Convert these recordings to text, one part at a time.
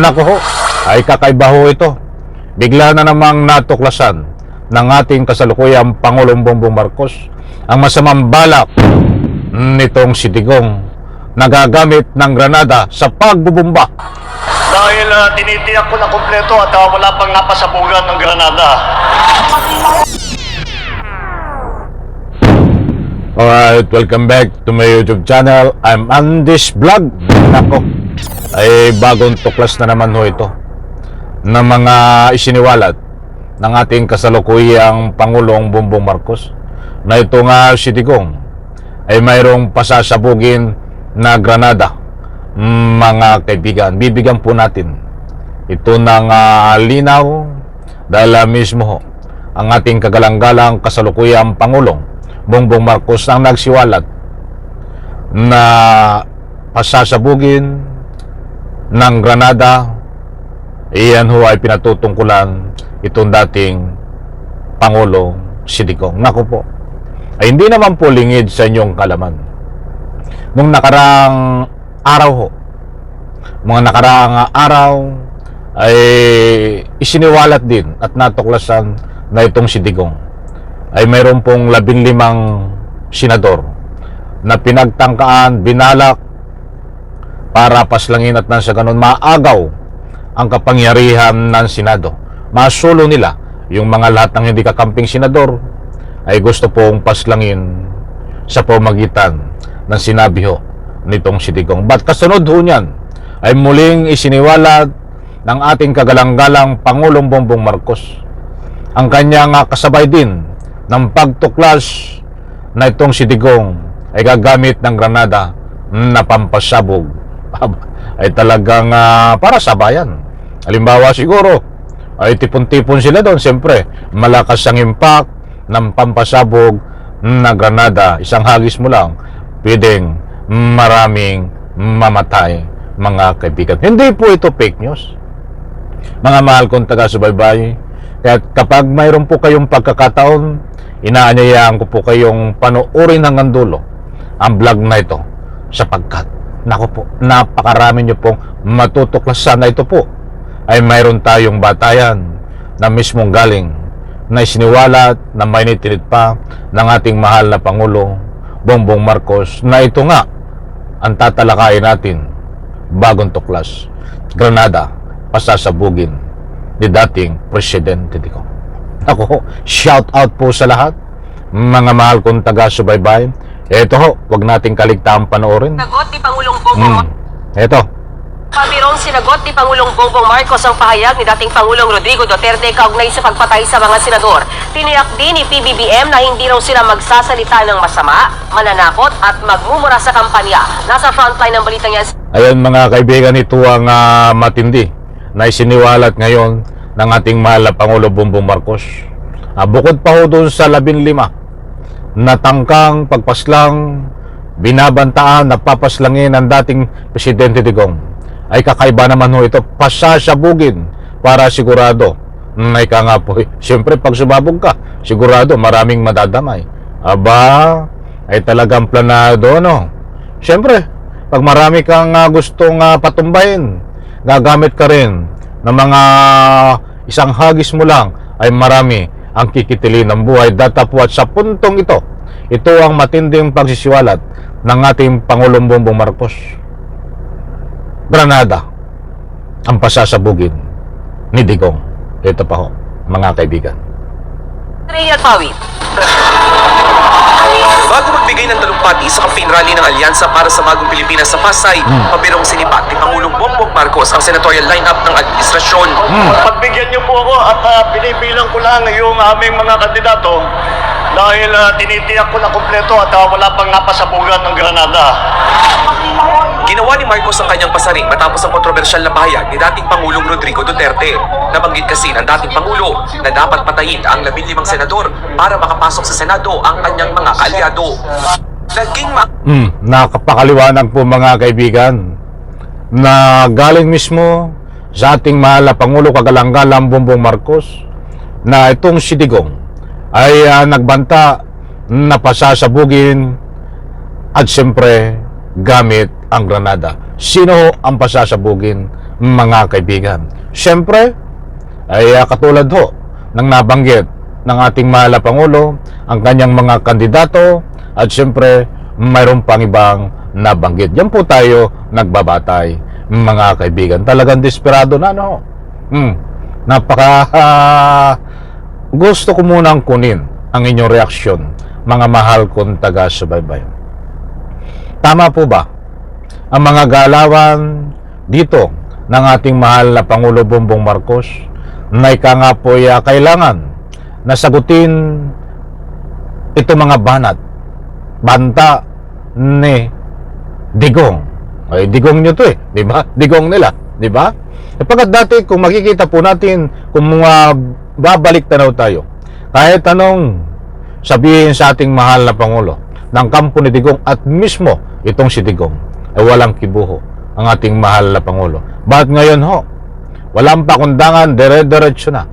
Nako ho, ay kakaiba ho ito. Bigla na namang natuklasan ng ating kasalukuyang Pangulong Bongbong Marcos ang masamang balak nitong si Digong na gagamit ng granada sa pagbubumba. Dahil tinitiyak ko na kompleto at wala pang napasabugan ng granada. Alright, welcome back to my YouTube channel. I'm Andy's Vlog. Nako, ay bagong tuklas na naman ho ito ng mga isiniwalat ng ating kasalukuyang Pangulong Bongbong Marcos na ito nga si Digong ay mayroong pasasabugin na granada. Mga kaibigan, bibigyan po natin ito ng linaw dahil mismo ho ang ating kagalang-galang kasalukuyang Pangulong Bongbong Marcos ang nagsiwalat na pasasabugin ng granada. Iyan ho ay pinatutungkulan itong dating Pangulo si Digong. Naku po, ay hindi naman po lingid sa inyong kalaman. Nung nakaraang araw ho, mga nakaraang araw ay isiniwalat din at natuklasan na itong si Digong ay mayroon pong 15 senador na pinagtangkaan, binalak para paslangin at nang sa ganun maagaw ang kapangyarihan ng Senado. Masulo nila yung mga lahat ng hindi kakamping senador ay gusto pong paslangin sa pamagitan ng sinabi ho nitong si Digong. But kasunod ho niyan ay muling isiniwalat ng ating kagalang-galang Pangulong Bongbong Marcos ang kanyang kasabay din ng pagtuklas na itong si Digong ay gagamit ng granada na pampasabog ay talagang para sa bayan. Halimbawa siguro ay tipon-tipon sila doon. Siyempre malakas ang impact ng pampasabog na granada. Isang hagis mo lang pwedeng maraming mamatay, mga kaibigan. Hindi po ito fake news, mga mahal kong taga-subaybay. Kaya kapag mayroon po kayong pagkakataon, inaanyayaan ko po kayong panoorin hanggang dulo ang vlog na ito, sapagkat naku po, napakarami nyo pong matutuklasan na ito po ay mayroon tayong batayan na mismong galing na isiniwalat na mainitinit pa ng ating mahal na Pangulo Bongbong Marcos na ito nga ang tatalakayin natin. Bagong tuklas, granada pasasabugin ni dating Presidente Digong. Ako, shout out po sa lahat, mga mahal kong taga-subaybay. Ito ho, wag nating kaligtaan panoorin. Sinagot ni Pangulong Bongbong Ito. Pabirong sinagot ni Pangulong Bongbong Marcos ang pahayag ni dating Pangulong Rodrigo Duterte kaugnay sa pagpatay sa mga senador. Tiniyak din ni PBBM na hindi raw sila magsasalita ng masama, mananakot at magmumura sa kampanya. Nasa frontline ng balitang yan. Ayun mga kaibigan, ito ang matindi na isiniwalat ngayon ng ating mahal na Pangulo Bongbong Marcos. Bukod pa ho doon sa 15 na tangkang pagpaslang, binabantaan, napapaslangin ng dating Presidente Digong, ay kakaiba naman ho ito, pasasabugin para sigurado. Ika nga po, siyempre pag sumabog ka, sigurado maraming madadamay. Aba, ay talagang planado, no? Siyempre, pag marami kang gustong patumbahin, gagamit ka rin ng mga isang hagis mo lang, ay marami ang kikitilin ng buhay. Datapwat sa puntong ito ang matinding pagsisiwalat ng ating Pangulong Bongbong Marcos. Granada ang pasasabugin ni Digong. Ito pa ho, mga kaibigan. Rhea Pawi. Bago magbigay ng talumpati sa campaign rally ng Alyansa para sa Bagong Pilipinas sa Pasay, pabirong sinipat ni Pangulong Bongbong Marcos ang senatorial lineup ng administrasyon. Pagbigyan niyo po ako at binibilang ko lang yung aming mga kandidato dahil tinitiyak ko na kompleto at wala pang napasabugan ng granada. Ginawa ni Marcos ang kanyang pasaring matapos ang kontrobersyal na pahayag ni dating Pangulong Rodrigo Duterte. Nabanggit kasi ng dating Pangulo na dapat patayin ang 15 senador para makapasok sa Senado ang kanyang mga kaalyado. Naging Nakapakaliwanag po mga kaibigan na galing mismo sa ating mahal na Pangulo kagalang-galang Bongbong Marcos na itong si Digong ay nagbanta na pasasabugin at siyempre gamit ang granada. Sino ang pasasabugin mga kaibigan. Siyempre, ay katulad ho ng nabanggit ng ating mahal na Pangulo, ang kanyang mga kandidato, at siyempre, mayroon pang ibang nabanggit. Yan po tayo nagbabatay, mga kaibigan. Talagang desperado na, no? Gusto ko munang kunin ang inyong reaksyon, mga mahal kong taga-subaybay. Tama po ba ang mga galawan dito ng ating mahal na Pangulo Bongbong Marcos na ika nga po kailangan na sagutin ito mga banta ni Digong? Ay, Digong nyo to di ba? Digong nila, di ba? Pagkat dati kung makikita po natin, kung mga babalik tanaw tayo, kahit anong sabihin sa ating mahal na Pangulo ng kampo ni Digong at mismo itong si Digong, ay walang kibuho ang ating mahal na Pangulo. Bakit ngayon ho? Walang pakundangan, dire-diretso na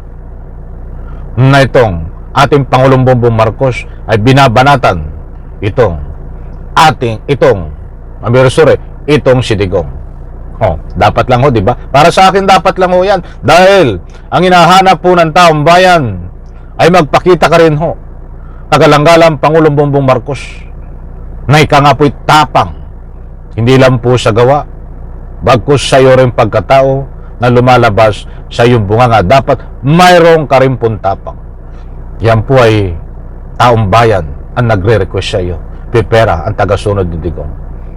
itong ating Pangulong Bongbong Marcos ay binabanatan itong si Digong. Dapat lang ho, di ba? Para sa akin dapat lang ho yan. Dahil ang hinahanap po ng taong bayan ay magpakita ka rin ho, kagalang-galang Pangulong Bongbong Marcos, na ika nga po'y tapang, hindi lang po sa gawa, bagkus sa iyo rin pagkatao na lumalabas sa iyong bunganga. Dapat mayroong ka rin pong tapang. Yan po ay taong bayan ang nagre-request sa iyo. Pipera ang tagasunod ni Digong,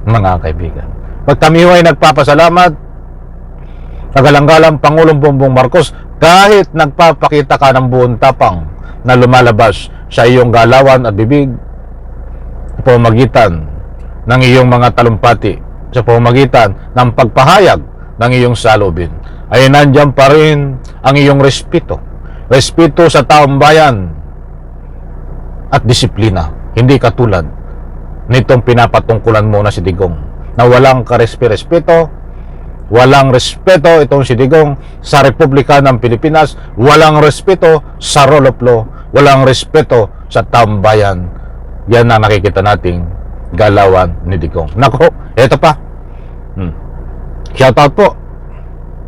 mga kaibigan. Pag kami ay nagpapasalamat, kagalang-galang Pangulong Bongbong Marcos, kahit nagpapakita ka ng buong tapang na lumalabas sa iyong galawan at bibig, sa pamamagitan ng iyong mga talumpati, sa pamamagitan ng pagpahayag ng iyong salubin, ay nandiyan pa rin ang iyong respeto sa taong bayan at disiplina. Hindi katulad nitong pinapatungkulan mo na si Digong, na walang karespeto, walang respeto itong si Digong sa Republika ng Pilipinas, walang respeto sa rule of law, walang respeto sa taong bayan. Yan ang nakikita nating galawan ni Digong. Nako, eto pa. Shoutout po.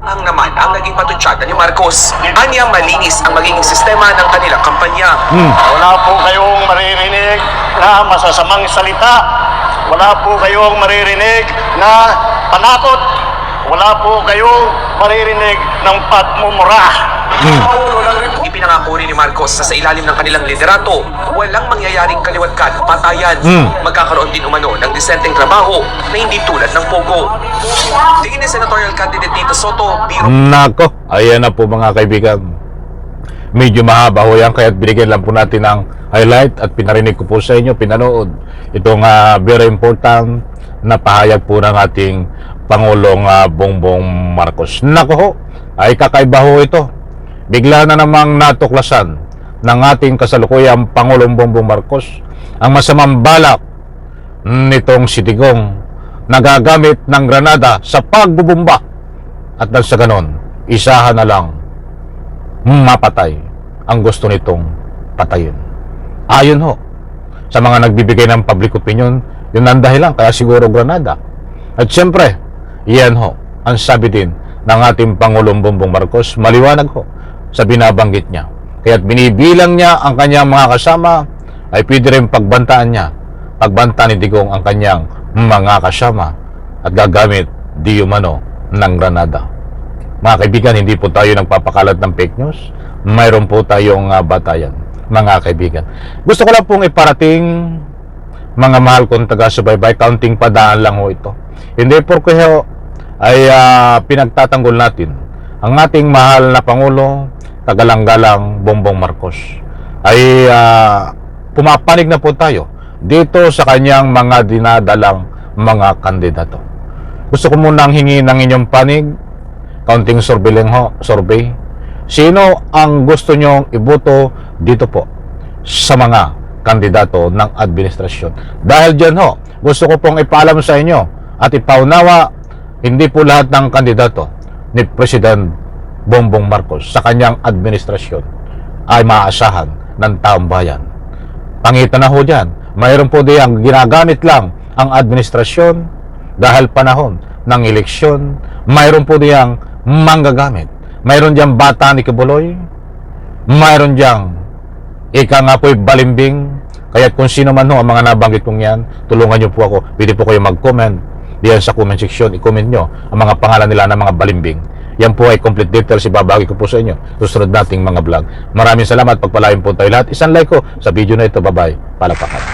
Ang naman ang naging patutsada ni Marcos. Anya malinis ang magiging sistema ng kanilang kampanya. Wala po kayong maririnig na masasamang salita. Wala po kayong maririnig na panakot. Wala po kayong maririnig ng pagmumura. Ipinangako rin ni Marcos na sa ilalim ng kanilang liderato, walang mangyayaring kaliwat-kan, patayan. Magkakaroon din umano ng disenteng trabaho na hindi tulad ng Pogo. Tingin ni senatorial candidate Tito Soto, biro. Nako, ayan na po mga kaibigan. Medyo mahaba ho yan, kaya binigyan lang po natin ng highlight at pinarinig ko po sa inyo, pinanood itong very important na pahayag po ng ating Pangulong Bongbong Marcos. Nako ho, ay kakaiba ho ito. Bigla na namang natuklasan ng ating kasalukuyang Pangulong Bongbong Marcos ang masamang balak nitong si Digong na gagamit ng granada sa pagbubumba, at nang sa ganon, isahan na lang mapatay ang gusto nitong patayin. Ayon ho sa mga nagbibigay ng public opinion, yun ang dahilan, kaya siguro granada. At siyempre, yan ho ang sabi din ng ating Pangulong Bongbong Marcos, maliwanag ho sa binabanggit niya. Kaya't binibilang niya ang kanyang mga kasama, ay pwede rin pagbantaan niya, pagbanta ni Digong ang kanyang mga kasama, at gagamit di umano ng granada. Mga kaibigan, hindi po tayo nagpapakalat ng fake news. Mayroon po tayong batayan, mga kaibigan. Gusto ko lang pong iparating, mga mahal kong taga-subaybay, counting padaan lang ho ito. Hindi porke ho ay pinagtatanggol natin ang ating mahal na Pangulo, kagalang-galang Bongbong Marcos, ay pumapanig na po tayo dito sa kanyang mga dinadalang mga kandidato. Gusto ko munang hingi ng inyong panig, counting survey lang ho, survey. Sino ang gusto nyong iboto dito po sa mga kandidato ng administrasyon? Dahil dyan ho, gusto ko pong ipaalam sa inyo at ipaunawa, hindi po lahat ng kandidato ni President Bongbong Marcos sa kanyang administrasyon ay maaasahan ng taong bayan. Pangitan na ho dyan, mayroon po diyang ginagamit lang ang administrasyon dahil panahon ng eleksyon. Mayroon po diyang manggagamit. Mayroon diyang bata ni Kibuloy, mayroon diyang ika nga po'y balimbing. Kaya kung sino man ho ang mga nabanggit kong yan, tulungan niyo po ako. Pwede po kayo mag-comment diyan sa comment section. I-comment nyo ang mga pangalan nila ng mga balimbing. Yan po ay complete details, ibabagi ko po sa inyo susunod nating mga vlog. Maraming salamat, pagpalain po tayo lahat. Isang like ko sa video na ito. Bye-bye. Palapakan.